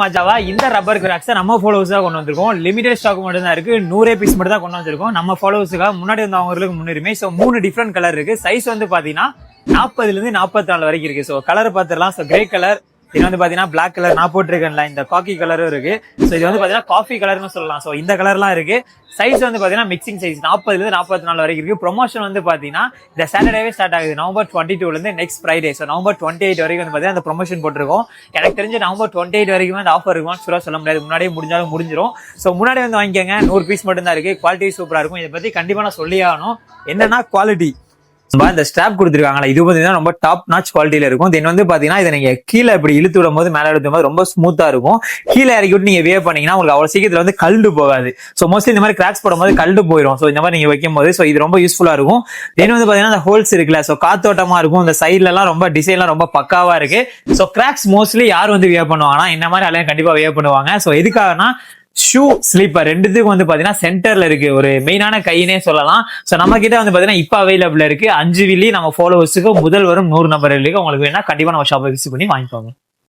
மஜாவா இந்த ரப்பர் கிராக்ஸை நம்ம ஃபாலோவர்ஸாக கொண்டு வந்திருக்கோம். லிமிடெட் ஸ்டாக் மட்டும் தான் இருக்கு. 100 பீஸ் மட்டும் தான் கொண்டு வந்திருக்கோம். நம்ம ஃபாலோவர்ஸுக்காக முன்னாடி வந்தவங்களுக்கு முன்னுரிமை. ஸோ 3 டிஃப்ரெண்ட் கலர் இருக்கு. சைஸ் வந்து பாத்தீங்கன்னா 40 to 44 வரைக்கும் இருக்கு. ஸோ கலர் பார்த்துடலாம். ஸோ கிரே கலர், இது வந்து பாத்தீங்கன்னா பிளாக் கலர், நான் போட்டிருக்கேன்ல இந்த காக்கி கலரும் இருக்கு. ஸோ இது வந்து பாத்தீங்கன்னா காஃபி கலர்னு சொல்லலாம். ஸோ இந்த கலர்லாம் இருக்கு. சைஸ் வந்து பாத்தீங்கன்னா மிக்சிங் சைஸ் 40 to 44 வரைக்கும் இருக்கு. ப்ரொமோஷன் வந்து பாத்தீங்கன்னா இந்த சாட்டர்டேவே ஸ்டார்ட் ஆகுது. November 22 next Friday. So November 28 வரைக்கும் வந்து பாத்தீங்கன்னா அந்த ப்ரொமோஷன் போட்டிருக்கோம். எனக்கு தெரிஞ்சு November 28 வரைக்கும் அந்த ஆஃபர் இருக்கும்னு சொல்ல முடியாது. முன்னாடியே முடிஞ்சாலும் முடிஞ்சிடும். ஸோ முன்னாடி வந்து வாங்கிக்கோங்க. 100 பீஸ் மட்டும் தான் இருக்கு. குவாலிட்டி சூப்பரா இருக்கும். இதை பத்தி கண்டிப்பா நான் சொல்லி ஆகணும். என்னன்னா குவாலிட்டி, இந்த ஸ்ட்ராப் கொடுத்துருக்காங்களா, இது வந்து ரொம்ப டாப் நாச் குவாலிட்டியில இருக்கும். தென் வந்து பாத்தீங்கன்னா இதை நீங்க கீழே இப்படி இழுத்து விடும் போது மேல இழுத்தும் போது ரொம்ப ஸ்மூத்தா இருக்கும். கீழே இறக்கி விட்டு நீங்க வேவ் பண்ணீங்கன்னா உங்களுக்கு அவ்வளவு சீக்கிரத்துல வந்து கல்டு போகாது. ஸோ மோஸ்ட்லி இந்த மாதிரி கிராக்ஸ் போடும் போது கல்டு போயிடும். ஸோ இந்த மாதிரி நீங்க வைக்கும் போது ஸோ இது ரொம்ப யூஸ்ஃபுல்லா இருக்கும். தென் வந்து பாத்தீங்கன்னா இந்த ஹோல்ஸ் இருக்குல்ல, ஸோ காத்தோட்டமா இருக்கும். இந்த சைட்ல எல்லாம் ரொம்ப டிசைன்லாம் ரொம்ப பக்காவா இருக்கு. ஸோ கிராக்ஸ் மோஸ்ட்லி யார் வந்து வேவ் பண்ணுவாங்கன்னா இந்த மாதிரி அலையும் கண்டிப்பா வேவ் பண்ணுவாங்க. ஸோ எதுக்காகனா ஷூ ஸ்லீப்பர் ரெண்டுத்துக்கும் வந்து பாத்தீங்கன்னா சென்டர்ல இருக்கு ஒரு மெயினான கையினே சொல்லலாம். சோ நம்ம கிட்ட வந்து பாத்தீங்கன்னா இப்ப அவைலபிள் இருக்கு. 5 வில்லி நம்ம ஃபாலோவர்ஸுக்கு முதல் வரும் 100 நம்பர் இருக்கு. உங்களுக்கு வேணா கண்டிப்பா நம்ம ஷாப்பை விசிட் பண்ணி வாங்கிக்கோங்க.